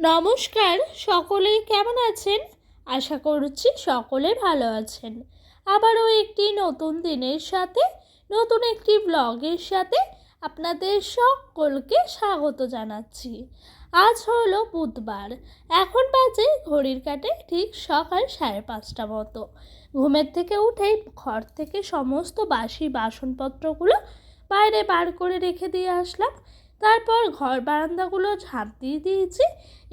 নমস্কার, সকলেই কেমন আছেন? আশা করছি সকলে ভালো আছেন। আবারও একটি নতুন দিনের সাথে নতুন একটি ব্লগের সাথে আপনাদের সকলকে স্বাগত জানাচ্ছি। আজ হলো বুধবার, এখন বাজে ঘড়ির কাঁটায় ঠিক সকাল 5:30 মতো। ঘুমের থেকে উঠেই ঘর থেকে সমস্ত বাসি বাসনপত্রগুলো বাইরে বার করে রেখে দিয়ে আসলাম। তারপর ঘর বারান্দাগুলো ঝাঁট দিয়ে দিয়েছি।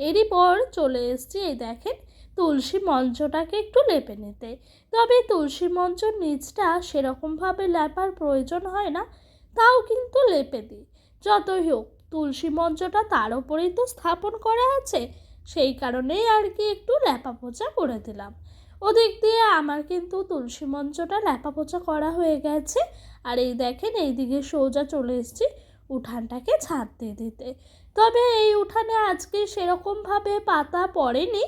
এরই পর চলে এসেছি, এই দেখেন, তুলসী মঞ্চটাকে একটু লেপে নিতে। তবে তুলসী মঞ্চর নিচটা সেরকমভাবে লেপার প্রয়োজন হয় না, তাও কিন্তু লেপে দিই। যতই হোক, তুলসী মঞ্চটা তার ওপরেই তো স্থাপন করা আছে, সেই কারণেই আর কি একটু লেপা পোছা করে দিলাম। ওদিক দিয়ে আমার কিন্তু তুলসী মঞ্চটা লেপা পোছা করা হয়ে গেছে। আর এই দেখেন, এইদিকে সোজা চলে এসেছি উঠানটাকে ঝাঁট দিয়ে দিতে। তবে এই উঠানে আজকে সেরকমভাবে পাতা পড়েনি,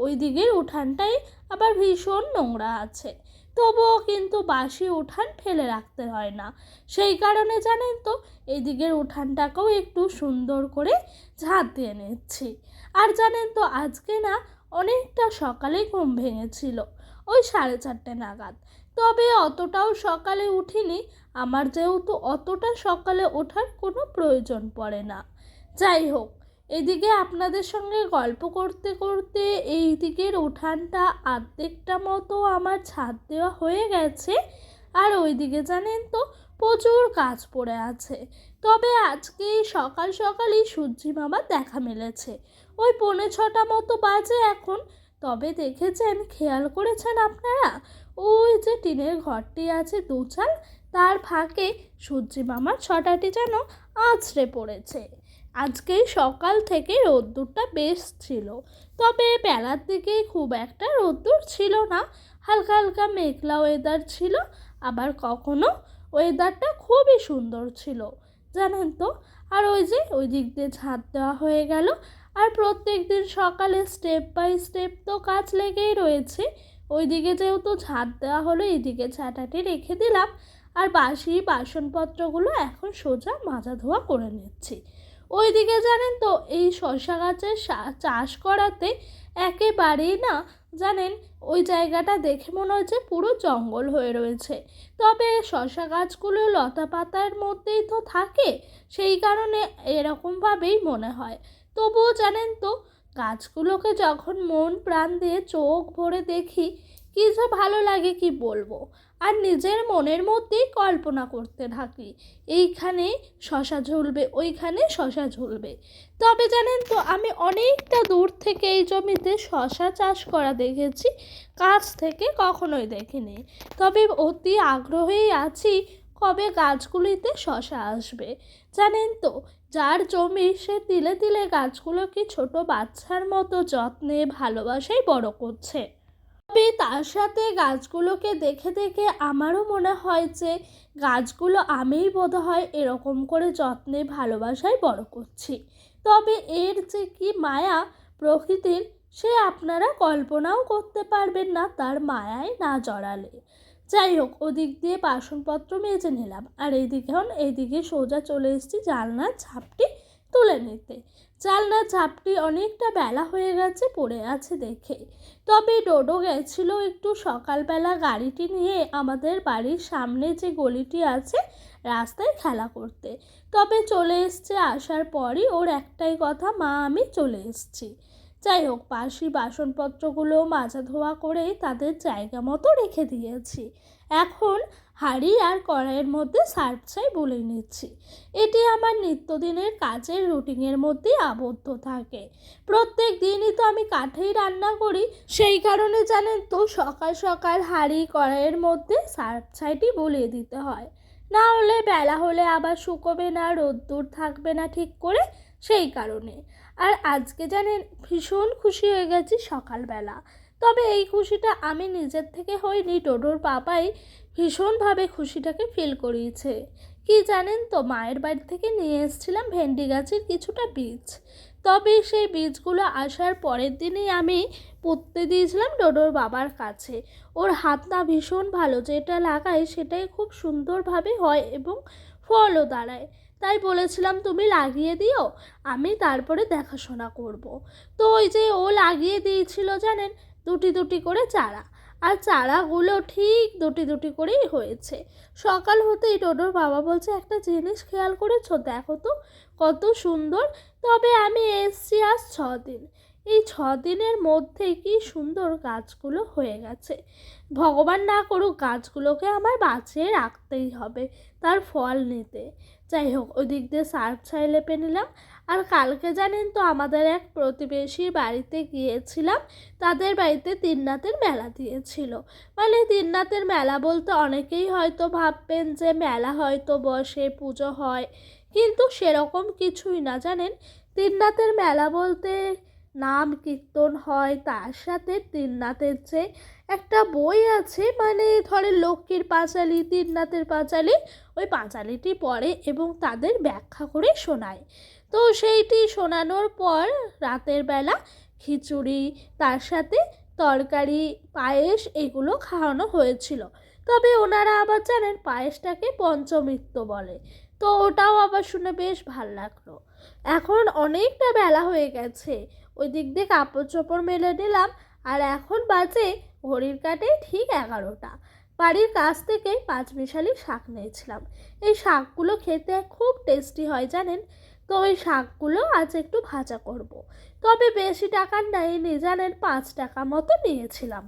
ওই দিকের উঠানটাই আবার ভীষণ নোংরা আছে। তবুও কিন্তু বাসি উঠান ফেলে রাখতে হয় না, সেই কারণে জানেন তো এই দিকের উঠানটাকেও একটু সুন্দর করে ঝাঁট দিয়ে নিচ্ছি। আর জানেন তো আজকে না অনেকটা সকালে ঘুম ভেঙেছিল, ওই 4:30 নাগাদ। তবে অতটাও সকালে উঠিনি, আমার যেহেতু অতটা সকালে ওঠার কোনো প্রয়োজন পড়ে না। যাই হোক, এদিকে আপনাদের সঙ্গে গল্প করতে করতে এই দিকের উঠানটা অর্ধেকটা মতো আমার ছাদ দেওয়া হয়ে গেছে। আর ওইদিকে জানেন তো প্রচুর কাজ পড়ে আছে। তবে আজকে সকাল সকালই সূর্যি মামার দেখা মিলেছে, ওই 5:45 মতো বাজে এখন। তবে দেখেছেন, খেয়াল করেছেন আপনারা, ওই যে টিনের ঘরটি আছে দুচাল, তার ফাঁকে সূর্যি মামার ছটাটি যেন আছড়ে পড়েছে। আজকেই সকাল থেকে রোদ্দুরটা বেশ ছিল, তবে বেলার দিকে খুব একটা রোদ্দুর ছিল না। হালকা হালকা মেঘলা ওয়েদার ছিল, আবার কখনো ওয়েদারটা খুবই সুন্দর ছিল, জানেন তো। আর ওই যে ওই দিক দিয়ে ঝাঁট দেওয়া হয়ে গেল। আর প্রত্যেক দিন সকালে স্টেপ বাই স্টেপ তো কাজ লেগেই রয়েছে। ওইদিকে যেহেতু ঝাঁট দেওয়া হলো, এইদিকে ঝাঁটাটি রেখে দিলাম। আর বাসি বাসনপত্রগুলো এখন সোজা মাজা ধোয়া করে নিচ্ছি। ওইদিকে জানেন তো এই শসা গাছের চাষ করাতে একেবারেই না, জানেন, ওই জায়গাটা দেখে মনে হচ্ছে পুরো জঙ্গল হয়ে রয়েছে। তবে শসা গাছগুলো লতা পাতার মধ্যেই তো থাকে, সেই কারণে এরকমভাবেই মনে হয়। তবুও জানেন তো, গাছগুলোকে যখন মন প্রাণ দিয়ে চোখ ভরে দেখি, কী যে ভালো লাগে কি বলবো। আর নিজের মনের মধ্যেই কল্পনা করতে থাকি, এইখানে শশা ঝুলবে, ওইখানে শশা ঝুলবে। তবে জানেন তো, আমি অনেকটা দূর থেকে এই জমিতে শশা চাষ করা দেখেছি, কাছ থেকে কখনোই দেখিনি। তবে অতি আগ্রহেই আছি কবে গাছগুলিতে শশা আসবে। জানেন তো, যার জমি সে তিলে তিলে গাছগুলোকে ছোট বাচ্চার মতো যত্নে ভালোবাসায় বড় করছে। তবে তার সাথে গাছগুলোকে দেখে দেখে আমারও মনে হয় যে গাছগুলো আমিই বোধহয় এরকম করে যত্নে ভালোবাসায় বড় করছি। তবে এর যে কি মায়া প্রকৃতির, সে আপনারা কল্পনাও করতে পারবেন না তার মায়ায় না জড়ালে। যাই হোক, ওদিক দিয়ে বাসনপত্র মেজে নিলাম, আর এইদিকে সোজা চলে এসেছি জানলার ঝাঁপটি তুলে নিতে। জানলার ঝাঁপটি অনেকটা বেলা হয়ে গেছে পড়ে আছে দেখে। তবে ডোডো গেছিল একটু সকালবেলা গাড়িটি নিয়ে আমাদের বাড়ির সামনে যে গলিটি আছে রাস্তায় খেলা করতে। তবে চলে এসছে, আসার পরই ওর একটাই কথা, মা আমি চলে এসছি। যাই হোক, বাসি বাসনপত্রগুলো মাজা ধোয়া করে তাদের জায়গা মতো রেখে দিয়েছি। এখন হাঁড়ি আর কড়াইয়ের মধ্যে সার্ফ ছাই বলে নিচ্ছি। এটি আমার নিত্যদিনের কাজের রুটিনের মধ্যেই আবদ্ধ থাকে। প্রত্যেক দিনই তো আমি কাঠেই রান্না করি, সেই কারণে জানেন তো সকাল সকাল হাঁড়ি কড়াইয়ের মধ্যে সার্ফ ছাইটি বলিয়ে দিতে হয়, না হলে বেলা হলে আবার শুকোবে না, রোদ্দুর থাকবে না ঠিক করে, সেই কারণে। আর আজকে জানেন ভীষণ খুশি হয়ে গেছি সকালবেলা। তবে এই খুশিটা আমি নিজের থেকে হয়নি, টোটোর পাপাই ভীষণভাবে খুশিটাকে ফিল করিয়েছে। কি জানেন তো, মায়ের বাড়ি থেকে নিয়ে এসেছিলাম ভেন্ডি গাছের কিছুটা বীজ। তবে সেই বীজগুলো আসার পরের দিনই আমি পুঁততে দিয়েছিলাম ডোডোর বাবার কাছে। ওর হাতটা ভীষণ ভালো, যেটা লাগায় সেটাই খুব সুন্দরভাবে হয় এবং ফলও দাঁড়ায়। তাই বলেছিলাম তুমি লাগিয়ে দিও, আমি তারপরে দেখাশোনা করব। তো ওই যে ও লাগিয়ে দিয়েছিল জানেন দুটি দুটি করে চারা, আর চারাগুলো ঠিক দুটি দুটি করেই হয়েছে। সকাল হতেই ডোডোর বাবা বলছে, একটা জিনিস খেয়াল করেছো, দেখো তো কত সুন্দর। তবে আমি এসছি আজ 6 দিন, এই 6 দিনের মধ্যে কি সুন্দর গাছগুলো হয়ে গেছে। ভগবান না করুক গাছগুলোকে আমার বাঁচিয়ে রাখতেই হবে তার ফল নিতে। যাই হোক, ওই দিক দিয়ে সার্ফ ছাই লেপে নিলাম। আর কালকে জানেন তো আমাদের এক প্রতিবেশীর বাড়িতে গিয়েছিলাম, তাদের বাড়িতে তিননাথের মেলা দিয়েছিল। মানে তিননাথের মেলা বলতে অনেকেই হয়তো ভাববেন যে মেলা হয়তো বসে, পুজো হয়, কিন্তু সেরকম কিছুই না জানেন। তিননাথের মেলা বলতে নাম কীর্তন হয়, তার সাথে তিননাথের যে একটা বই আছে, মানে ধরে লক্ষ্মীর পাঁচালী, তিননাথের পাঁচালী, ওই পাঁচালীটি পড়ে এবং তাদের ব্যাখ্যা করে শোনায়। তো সেইটি শোনানোর পর রাতের বেলা খিচুড়ি, তার সাথে তরকারি, পায়েস এগুলো খাওয়ানো হয়েছিল। তবে ওনারা আবার জানেন পায়েসটাকে পঞ্চমৃত্য বলে, তো ওটাও আবার শুনে বেশ ভাল লাগলো। এখন অনেকটা বেলা হয়ে গেছে, ওই দিক দিয়ে কাপড় চোপড় মেলে নিলাম, আর এখন বাজে ঘড়ির কাঁটে ঠিক 11টা। বাড়ির কাছ থেকে পাঁচমিশালি শাক নিয়েছিলাম। এই শাকগুলো খেতে খুব টেস্টি হয় জানেন। তো ওই শাকগুলো আজ একটু ভাজা করব। তবে বেশি টাকার নেয়নি জানেন, 5 টাকা মতো নিয়েছিলাম।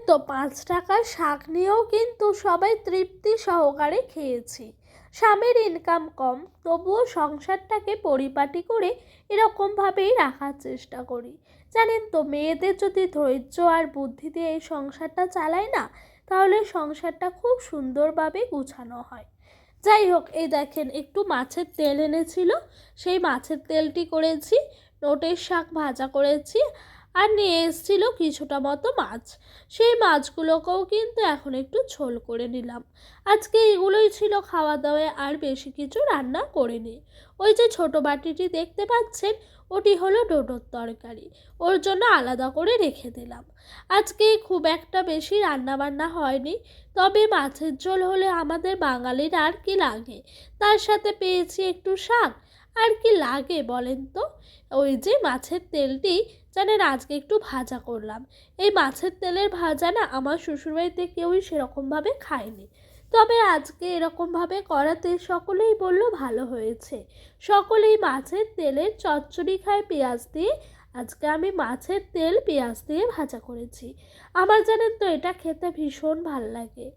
তো 5 টাকার শাক নিয়েও কিন্তু সবাই তৃপ্তি সহকারে খেয়েছি। স্বামীর ইনকাম কম, তবুও সংসারটাকে পরিপাটি করে এরকমভাবেই রাখার চেষ্টা করি। জানেন তো, মেয়েদের যদি ধৈর্য আর বুদ্ধি দিয়ে এই সংসারটা চালায় না, তাহলে সংসারটা খুব সুন্দরভাবে গুছানো হয়। যাই হোক, এই দেখেন একটু মাছের তেল এনেছিল, সেই মাছের তেলটি করেছি, নোটের শাক ভাজা করেছি, আর নিয়ে এসেছিল কিছুটা মতো মাছ। সেই মাছগুলোকেও কিন্তু এখন একটু ঝোল করে নিলাম। আজকে এগুলোই ছিল খাওয়া দাওয়ায়, আর বেশি কিছু রান্না করিনি। ওই যে ছোট বাটিটি দেখতে পাচ্ছেন, ওটি হলো ডোডোর তরকারি, ওর জন্য আলাদা করে রেখে দিলাম। আজকে খুব একটা বেশি রান্না বান্না হয়নি, তবে মাছের ঝোল হলে আমাদের বাঙালির আর কি লাগে, তার সাথে পেয়েছি একটু শাক, আর কি লাগে বলেন তো। ওই যে মাছের তেলটি জানেন আজকে একটু ভাজা করলাম। এই মাছের তেলের ভাজা না আমার শ্বশুরবাড়িতে কেউই সেরকমভাবে খায়নি, তবে আজকে এরকমভাবে করাতে সকলেই বলল ভালো হয়েছে। সকলেই মাছের তেলের চচ্চড়ি খায় পেঁয়াজ দিয়ে, আজকে আমি মাছের তেল পেঁয়াজ দিয়ে ভাজা করেছি। আমার জানেন তো এটা খেতে ভীষণ ভাল লাগে।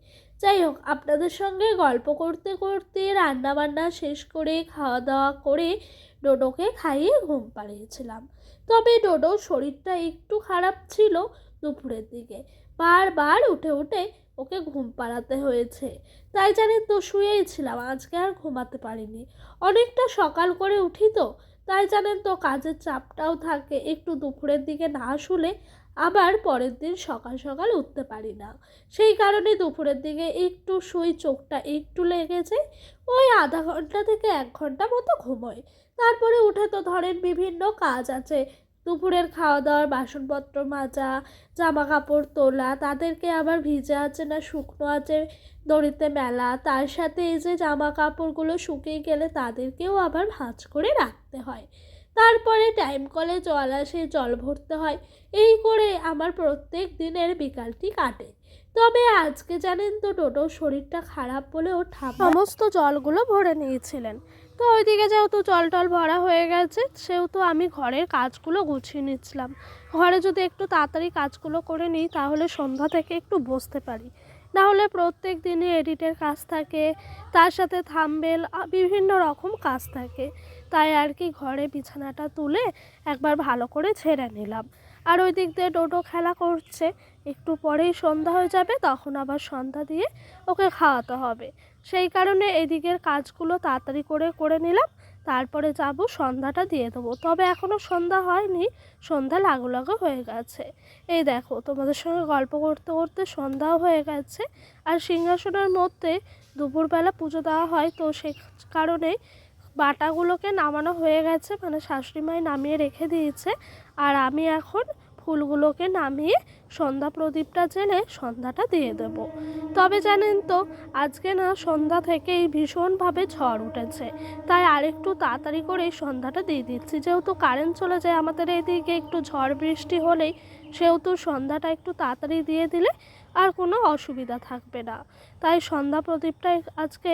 যাই হোক, আপনাদের সঙ্গে গল্প করতে করতে রান্না বান্না শেষ করে খাওয়া দাওয়া করে ডোডোকে খাইয়ে ঘুম পাড়িয়েছিলাম। তবে ডোডোর শরীরটা একটু খারাপ ছিল দুপুরের দিকে, বারবার উঠে উঠে ওকে ঘুম পাড়াতে হয়েছে। তাই জানেন তো শুয়েই ছিলাম, আজকে আর ঘুমাতে পারিনি। অনেকটা সকাল করে উঠি তো, তাই জানেন তো কাজের চাপটাও থাকে, একটু দুপুরের দিকে না শুলে আবার পরের দিন সকাল সকাল উঠতে পারি না। সেই কারণে দুপুরের দিকে একটু শুই, চোখটা একটু লেগেছে, ওই আধা ঘন্টা থেকে 1 ঘন্টা মতো ঘুমোয়। তারপরে উঠে তো ধরেন বিভিন্ন কাজ আছে, দুপুরের খাওয়া দাওয়ার, বাসনপত্র মাজা, জামা কাপড় তোলা, তাদেরকে আবার ভিজে আছে না শুকনো আছে দড়িতে মেলা, তার সাথে এই যে জামা কাপড়গুলো শুকিয়ে গেলে তাদেরকেও আবার ভাঁজ করে রাখতে হয়। তারপরে টাইম কলে জল আসে, জল ভরতে হয়। এই করে আমার প্রত্যেক দিনের বিকালটি কাটে। তবে আজকে জানেন তো ডোডোর শরীরটা খারাপ বলে ও সমস্ত জলগুলো ভরে নিয়েছিলেন। তো ওইদিকে যেহেতু জল টল ভরা হয়ে গেছে, সেহেতু আমি ঘরের কাজগুলো গুছিয়ে নিচ্ছিলাম। ঘরে যদি একটু তাড়াতাড়ি কাজগুলো করে নিই তাহলে সন্ধ্যা থেকে একটু বসতে পারি, নাহলে প্রত্যেক দিনই এডিটের কাজ থাকে, তার সাথে থাম্বনেল, বিভিন্ন রকম কাজ থাকে। তাই আর কি ঘরে বিছানাটা তুলে একবার ভালো করে ঝেড়ে নিলাম। আর ওই দিক দিয়ে ডোডো খেলা করছে, একটু পরেই সন্ধ্যা হয়ে যাবে, তখন আবার সন্ধ্যা দিয়ে ওকে খাওয়াতে হবে। সেই কারণে এদিকের কাজগুলো তাড়াতাড়ি করে করে নিলাম, তারপরে যাব সন্ধ্যাটা দিয়ে দেবো। তবে এখনও সন্ধ্যা হয়নি, সন্ধ্যা লাগু লাগু হয়ে গেছে। এই দেখো তোমাদের সঙ্গে গল্প করতে করতে সন্ধ্যাও হয়ে গেছে। আর সিংহাসনের মধ্যে দুপুরবেলা পুজো দেওয়া হয়, তো সেই কারণে বাটাগুলোকে নামানো হয়ে গেছে, মানে শাশুড়ি মাই নামিয়ে রেখে দিয়েছে। আর আমি এখন ফুলগুলোকে নামিয়ে সন্ধ্যা প্রদীপটা জেলে সন্ধ্যাটা দিয়ে দেব। তবে জানেন তো, আজকে না সন্ধ্যা থেকেই ভীষণভাবে ঝড় উঠেছে, তাই আরেকটু তাড়াতাড়ি করে সন্ধ্যাটা দিয়ে দিচ্ছি। যেহেতু কারেন্ট চলে যায় আমাদের এদিকে, একটু ঝড় বৃষ্টি হলেই, সেহেতু সন্ধ্যাটা একটু তাড়াতাড়ি দিয়ে দিলে আর কোনো অসুবিধা থাকবে না। তাই সন্ধ্যা প্রদীপটা আজকে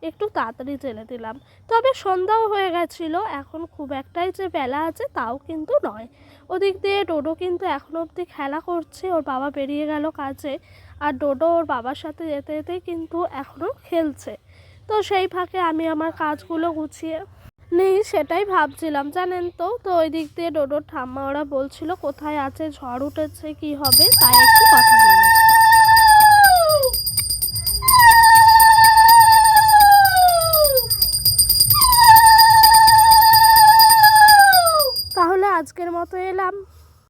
একটু তাড়াতাড়ি জেলে দিলাম। তবে সন্ধ্যাও হয়ে গেছিল, এখন খুব একটাই যে বেলা আছে তাও কিন্তু নয়। ওদিক দিয়ে ডোডো কিন্তু এখনো অবধি খেলা করছে, ওর বাবা বেরিয়ে গেল কাজে, আর ডোডো ওর বাবার সাথে যেতে যেতেই কিন্তু এখনও খেলছে। তো সেই ফাঁকে আমি আমার কাজগুলো গুছিয়ে নেই, সেটাই ভাবছিলাম জানেন তো। তো ওই দিক দিয়ে ডোডোর ঠাম্মা ওরা বলছিল কোথায় আছে, ঝড় উঠেছে, কি হবে, তাই একটু কথা বললাম। তাহলে আজকের মতো এলাম।